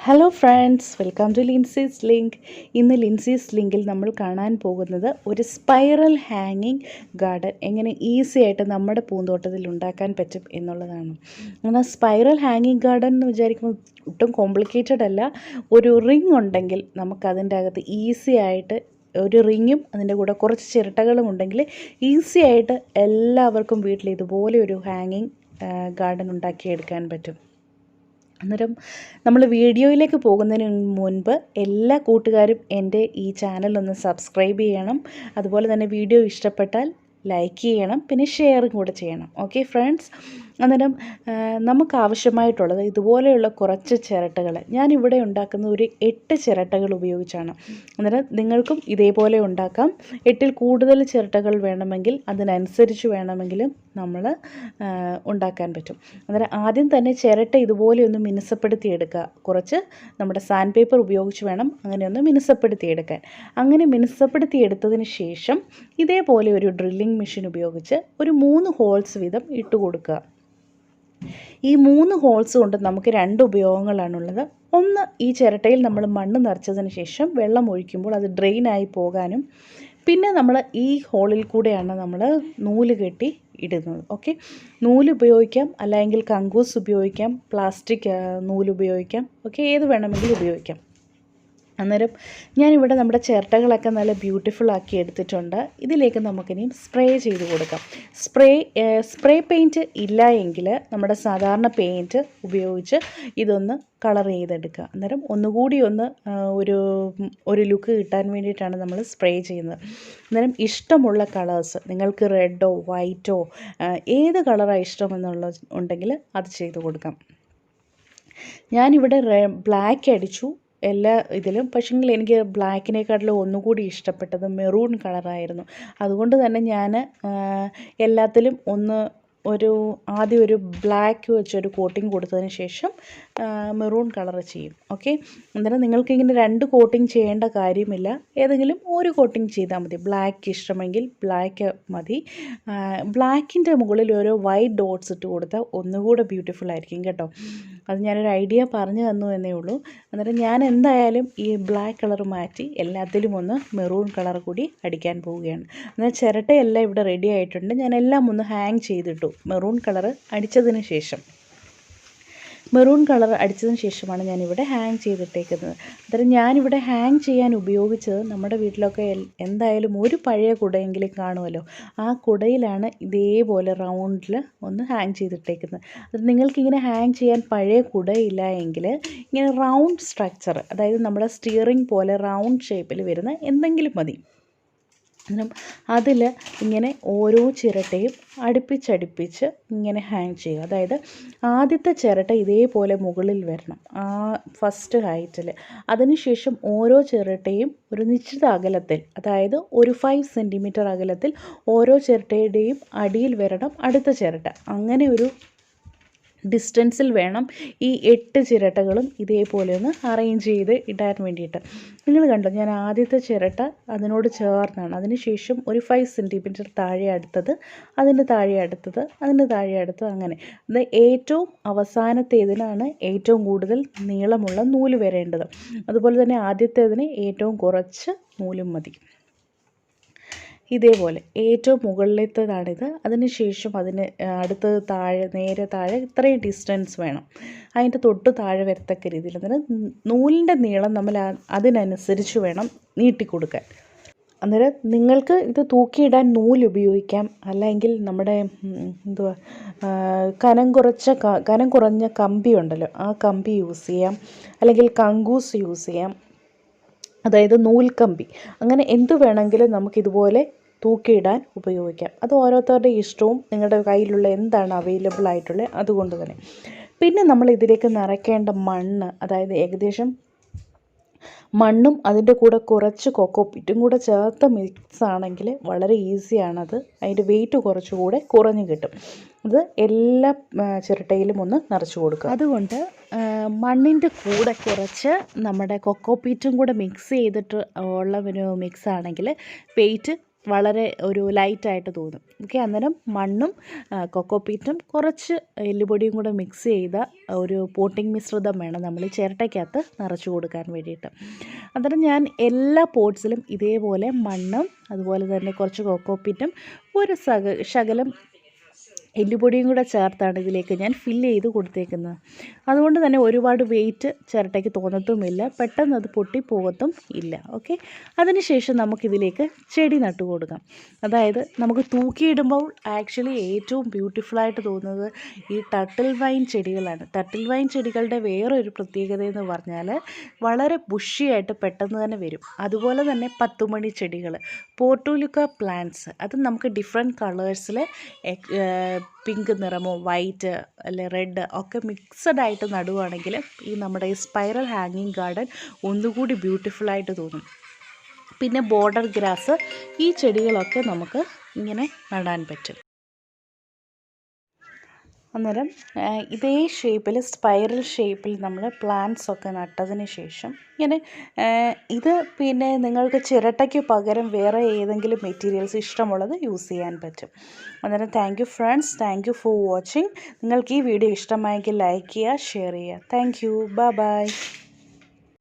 Hello friends, welcome to Lincy's link. ഇന്ന് ലിൻസീസ് ലിങ്കിൽ നമ്മൾ കാണാൻ പോകുന്നത് ഒരു സ്പൈറൽ ഹാങ്ങിങ് ഗാർഡൻ എങ്ങനെ ഈസി ആയിട്ട് നമ്മുടെ പൂന്തോട്ടത്തിൽ ഉണ്ടാക്കാൻ പറ്റും എന്നുള്ളതാണ്. എന്നാൽ സ്പൈറൽ ഹാങ്ങിങ് ഗാർഡൻ എന്ന് വിചാരിക്കുമ്പോൾ ഒട്ടും കോംപ്ലിക്കേറ്റഡ് അല്ല. ഒരു റിങ് ഉണ്ടെങ്കിൽ നമുക്കതിൻ്റെ അകത്ത് ഈസി ആയിട്ട് ഒരു റിങ്ങും അതിൻ്റെ കൂടെ കുറച്ച് ചിരട്ടകളും ഉണ്ടെങ്കിൽ ഈസി ആയിട്ട് എല്ലാവർക്കും വീട്ടിൽ ഇതുപോലെ ഒരു ഹാങ്ങിങ് ഗാർഡൻ ഉണ്ടാക്കിയെടുക്കാൻ പറ്റും. അന്നേരം നമ്മൾ വീഡിയോയിലേക്ക് പോകുന്നതിന് മുൻപ് എല്ലാ കൂട്ടുകാരും എൻ്റെ ഈ ചാനലൊന്ന് സബ്സ്ക്രൈബ് ചെയ്യണം. അതുപോലെ തന്നെ വീഡിയോ ഇഷ്ടപ്പെട്ടാൽ ലൈക്ക് ചെയ്യണം, പിന്നെ ഷെയറും കൂടെ ചെയ്യണം. ഓക്കെ ഫ്രണ്ട്സ്, അന്നേരം നമുക്ക് ആവശ്യമായിട്ടുള്ളത് ഇതുപോലെയുള്ള കുറച്ച് ചിരട്ടകൾ. ഞാനിവിടെ ഉണ്ടാക്കുന്ന ഒരു 8 ചിരട്ടകൾ ഉപയോഗിച്ചാണ്. അന്നേരം നിങ്ങൾക്കും ഇതേപോലെ ഉണ്ടാക്കാം. 8ൽ കൂടുതൽ ചിരട്ടകൾ വേണമെങ്കിൽ അതിനനുസരിച്ച് വേണമെങ്കിലും നമ്മൾ ഉണ്ടാക്കാൻ പറ്റും. അന്നേരം ആദ്യം തന്നെ ചിരട്ട ഇതുപോലെ ഒന്ന് മിനുസപ്പെടുത്തിയെടുക്കുക. കുറച്ച് നമ്മുടെ സാൻഡ് പേപ്പർ ഉപയോഗിച്ച് വേണം അങ്ങനെ ഒന്ന് മിനുസപ്പെടുത്തിയെടുക്കാൻ. അങ്ങനെ മിനുസപ്പെടുത്തിയെടുത്തതിന് ശേഷം ഇതേപോലെ ഒരു ഡ്രില്ലിംഗ് മെഷീൻ ഉപയോഗിച്ച് ഒരു 3 ഹോൾസ് വീതം ഇട്ട് കൊടുക്കുക. ഈ 3 ഹോൾസ് കൊണ്ട് നമുക്ക് 2 ഉപയോഗങ്ങളാണുള്ളത്. ഒന്ന്, ഈ ചിരട്ടയിൽ നമ്മൾ മണ്ണ് നിറച്ചതിന് ശേഷം വെള്ളം ഒഴിക്കുമ്പോൾ അത് ഡ്രെയിനായി പോകാനും, പിന്നെ നമ്മൾ ഈ ഹോളിൽ കൂടെയാണ് നമ്മൾ നൂല് കെട്ടി ഇടുന്നത്. ഓക്കെ, നൂല് ഉപയോഗിക്കാം, അല്ലെങ്കിൽ കങ്കൂസ് ഉപയോഗിക്കാം, പ്ലാസ്റ്റിക് നൂല് ഉപയോഗിക്കാം. ഓക്കെ, ഏത് വേണമെങ്കിലും ഉപയോഗിക്കാം. അന്നേരം ഞാനിവിടെ നമ്മുടെ ചിരട്ടകളൊക്കെ നല്ല ബ്യൂട്ടിഫുൾ ആക്കി എടുത്തിട്ടുണ്ട്. ഇതിലേക്ക് നമുക്കിനിയും സ്പ്രേ ചെയ്ത് കൊടുക്കാം. സ്പ്രേ പെയിൻറ്റ് ഇല്ല എങ്കിൽ നമ്മുടെ സാധാരണ പെയിൻറ്റ് ഉപയോഗിച്ച് ഇതൊന്ന് കളർ ചെയ്തെടുക്കുക. അന്നേരം ഒന്നുകൂടി ഒരു ലുക്ക് കിട്ടാൻ വേണ്ടിയിട്ടാണ് നമ്മൾ സ്പ്രേ ചെയ്യുന്നത്. അന്നേരം ഇഷ്ടമുള്ള കളേഴ്സ്, നിങ്ങൾക്ക് റെഡോ വൈറ്റോ ഏത് കളറാണ് ഉണ്ടെങ്കിൽ അത് ചെയ്ത് കൊടുക്കാം. ഞാനിവിടെ ബ്ലാക്ക് അടിച്ചു എല്ലാ ഇതിലും. പക്ഷേങ്കിൽ എനിക്ക് ബ്ലാക്കിനെക്കാട്ടിലും ഒന്നുകൂടി ഇഷ്ടപ്പെട്ടത് മെറൂൺ കളറായിരുന്നു. അതുകൊണ്ട് തന്നെ ഞാൻ എല്ലാത്തിലും ആദ്യം ഒരു ബ്ലാക്ക് വെച്ചൊരു കോട്ടിങ് കൊടുത്തതിന് ശേഷം മെറൂൺ കളർ ചെയ്യും. ഓക്കെ, അന്നേരം നിങ്ങൾക്കിങ്ങനെ 2 കോട്ടിങ് ചെയ്യേണ്ട കാര്യമില്ല. ഏതെങ്കിലും ഒരു കോട്ടിങ് ചെയ്താൽ മതി. ബ്ലാക്ക് ഇഷ്ടമെങ്കിൽ ബ്ലാക്ക് മതി. ബ്ലാക്കിൻ്റെ മുകളിൽ ഓരോ വൈറ്റ് ഡോട്ട്സ് ഇട്ട് കൊടുത്താൽ ഒന്നുകൂടെ ബ്യൂട്ടിഫുൾ ആയിരിക്കും കേട്ടോ. അത് ഞാനൊരു ഐഡിയ പറഞ്ഞു തന്നു എന്നേ ഉള്ളൂ. അന്നേരം ഞാൻ എന്തായാലും ഈ ബ്ലാക്ക് കളർ മാറ്റി എല്ലാത്തിലും ഒന്ന് മെറൂൺ കളർ കൂടി അടിക്കാൻ പോവുകയാണ്. എന്നാൽ ചിരട്ടയെല്ലാം ഇവിടെ റെഡി ആയിട്ടുണ്ട്. ഞാൻ എല്ലാം ഒന്ന് ഹാങ് ചെയ്തിട്ടു. മെറൂൺ കളർ അടിച്ചതിന് ശേഷമാണ് ഞാനിവിടെ ഹാങ് ചെയ്തിട്ടേക്കുന്നത്. അന്നേരം ഞാനിവിടെ ഹാങ് ചെയ്യാൻ ഉപയോഗിച്ചത്, നമ്മുടെ വീട്ടിലൊക്കെ എന്തായാലും ഒരു പഴയ കുടയെങ്കിലും കാണുമല്ലോ, ആ കുടയിലാണ് ഇതേപോലെ റൗണ്ടിൽ ഒന്ന് ഹാങ് ചെയ്തിട്ടേക്കുന്നത്. അത് നിങ്ങൾക്കിങ്ങനെ ഹാങ് ചെയ്യാൻ പഴയ കുടയില്ല എങ്കിൽ ഇങ്ങനെ റൗണ്ട് സ്ട്രക്ചർ, അതായത് നമ്മുടെ സ്റ്റിയറിംഗ് പോലെ റൗണ്ട് ഷേപ്പിൽ വരുന്ന എന്തെങ്കിലും മതി. അതിൽ ഇങ്ങനെ ഓരോ ചിരട്ടയും അടുപ്പിച്ചടുപ്പിച്ച് ഇങ്ങനെ ഹാങ് ചെയ്യുക. അതായത് ആദ്യത്തെ ചിരട്ട ഇതേപോലെ മുകളിൽ വരണം, ആ ഫസ്റ്റ് ഹൈറ്റിൽ. അതിനുശേഷം ഓരോ ചിരട്ടയും ഒരു നിശ്ചിത അകലത്തിൽ, അതായത് ഒരു 5 സെൻറ്റിമീറ്റർ അകലത്തിൽ ഓരോ ചിരട്ടയുടെയും അടിയിൽ വരണം അടുത്ത ചിരട്ട. അങ്ങനെ ഒരു ഡിസ്റ്റൻസിൽ വേണം ഈ 8 ചിരട്ടകളും ഇതേപോലെ ഒന്ന് അറേഞ്ച് ചെയ്ത് ഇടാൻ വേണ്ടിയിട്ട്. നിങ്ങൾ കണ്ടോ, ഞാൻ ആദ്യത്തെ ചിരട്ട അതിനോട് ചേർന്നാണ്, അതിനുശേഷം ഒരു 5 സെൻറ്റിമീറ്റർ താഴെ അടുത്തത്, അതിൻ്റെ താഴെ അടുത്തത്, അതിൻ്റെ താഴെ അടുത്തത്, അങ്ങനെ. അത് ഏറ്റവും അവസാനത്തേതിനാണ് ഏറ്റവും കൂടുതൽ നീളമുള്ള നൂല് വരേണ്ടത്. അതുപോലെ തന്നെ ആദ്യത്തേതിന് ഏറ്റവും കുറച്ച് നൂലും മതി. ഇതേപോലെ ഏറ്റവും മുകളിലത്തേതാണിത്. അതിനുശേഷം അതിന് അടുത്തത് താഴെ, നേരെ താഴെ ഇത്രയും ഡിസ്റ്റൻസ് വേണം. അതിൻ്റെ തൊട്ട് താഴെ വരത്തക്ക രീതിയിൽ. അന്നേരം നൂലിൻ്റെ നീളം നമ്മൾ അതിനനുസരിച്ച് വേണം നീട്ടിക്കൊടുക്കാൻ. അന്നേരം നിങ്ങൾക്ക് ഇത് തൂക്കിയിടാൻ നൂല് ഉപയോഗിക്കാം, അല്ലെങ്കിൽ നമ്മുടെ കനം കുറഞ്ഞ കമ്പി ഉണ്ടല്ലോ, ആ കമ്പി യൂസ് ചെയ്യാം, അല്ലെങ്കിൽ കങ്കൂസ് യൂസ് ചെയ്യാം, അതായത് നൂൽക്കമ്പി. അങ്ങനെ എന്ത് വേണമെങ്കിലും നമുക്കിതുപോലെ തൂക്കിയിടാൻ ഉപയോഗിക്കാം. അത് ഓരോരുത്തരുടെ ഇഷ്ടവും നിങ്ങളുടെ കയ്യിലുള്ള എന്താണ് അവൈലബിൾ ആയിട്ടുള്ളത് അതുകൊണ്ട് തന്നെ. പിന്നെ നമ്മൾ ഇതിലേക്ക് നിറയ്ക്കേണ്ട മണ്ണ്, അതായത് ഏകദേശം മണ്ണും അതിൻ്റെ കൂടെ കുറച്ച് കൊക്കോപ്പിറ്റും കൂടെ ചേർത്ത മിക്സ് ആണെങ്കിൽ വളരെ ഈസിയാണത്. അതിൻ്റെ വെയിറ്റ് കുറച്ചുകൂടെ കുറഞ്ഞു കിട്ടും. അത് എല്ലാ ചിരട്ടയിലും ഒന്ന് നിറച്ച് കൊടുക്കുക. അതുകൊണ്ട് മണ്ണിൻ്റെ കൂടെ കുറച്ച് നമ്മുടെ കൊക്കോപ്പീറ്റും കൂടെ മിക്സ് ചെയ്തിട്ട് ഉള്ള ഒരു മിക്സ് ആണെങ്കിൽ വെയിറ്റ് വളരെ ഒരു ലൈറ്റായിട്ട് തോന്നും. ഓക്കെ, അന്നേരം മണ്ണും കൊക്കോപീറ്റും കുറച്ച് എല്ലുപൊടിയും കൂടെ മിക്സ് ചെയ്ത ഒരു പോട്ടിംഗ് മിശ്രിതം വേണം നമ്മൾ ചിരട്ടയ്ക്കകത്ത് നിറച്ച് കൊടുക്കാൻ വേണ്ടിയിട്ട്. അന്നേരം ഞാൻ എല്ലാ പോട്ട്സിലും ഇതേപോലെ മണ്ണും അതുപോലെ തന്നെ കുറച്ച് കൊക്കോപീറ്റും ഒരു ശകലം എല്ലുപൊടിയും കൂടെ ചേർത്താണ് ഇതിലേക്ക് ഞാൻ ഫില്ല് ചെയ്ത് കൊടുത്തേക്കുന്നത്. അതുകൊണ്ട് തന്നെ ഒരുപാട് വെയിറ്റ് ചിരട്ടയ്ക്ക് തോന്നത്തുമില്ല, പെട്ടെന്ന് അത് പൊട്ടിപ്പോകത്തും ഇല്ല. ഓക്കെ, അതിനുശേഷം നമുക്കിതിലേക്ക് ചെടി നട്ടു കൊടുക്കാം. അതായത് നമുക്ക് തൂക്കിയിടുമ്പോൾ ആക്ച്വലി ഏറ്റവും ബ്യൂട്ടിഫുള്ളായിട്ട് തോന്നുന്നത് ഈ ടർട്ടിൽ വൈൻ ചെടികളാണ്. ടർട്ടിൽ വൈൻ ചെടികളുടെ വേറൊരു പ്രത്യേകത എന്ന് പറഞ്ഞാൽ വളരെ ബുഷിയായിട്ട് പെട്ടെന്ന് തന്നെ വരും. അതുപോലെ തന്നെ 10 മണി ചെടികൾ, പോർട്ടുലിക്ക പ്ലാന്റ്സ്, അത് നമുക്ക് ഡിഫറെൻറ്റ് കളേഴ്സിൽ പിങ്ക് നിറമോ വൈറ്റ് അല്ലെ റെഡ് ഒക്കെ മിക്സഡ് ആയിട്ട് നടുവാണെങ്കിൽ ഈ നമ്മുടെ ഈ സ്പൈറൽ ഹാങ്ങിങ് ഗാർഡൻ ഒന്നുകൂടി ബ്യൂട്ടിഫുള്ളായിട്ട് തോന്നും. പിന്നെ ബോർഡർ ഗ്രാസ്, ഈ ചെടികളൊക്കെ നമുക്ക് ഇങ്ങനെ നടാൻ പറ്റും. അന്നേരം ഇതേ ഷേപ്പിൽ സ്പൈറൽ ഷേപ്പിൽ നമ്മൾ പ്ലാന്റ്സ് ഒക്കെ നട്ടതിന് ശേഷം ഇങ്ങനെ ഇത് പിന്നെ നിങ്ങൾക്ക് ചിരട്ടയ്ക്ക് പകരം വേറെ ഏതെങ്കിലും മെറ്റീരിയൽസ് ഇഷ്ടമുള്ളത് യൂസ് ചെയ്യാൻ പറ്റും. അന്നേരം thank you friends, thank you for watching. നിങ്ങൾക്ക് ഈ വീഡിയോ ഇഷ്ടമായെങ്കിൽ ലൈക്ക് ചെയ്യുക, ഷെയർ ചെയ്യുക. Thank you, bye bye.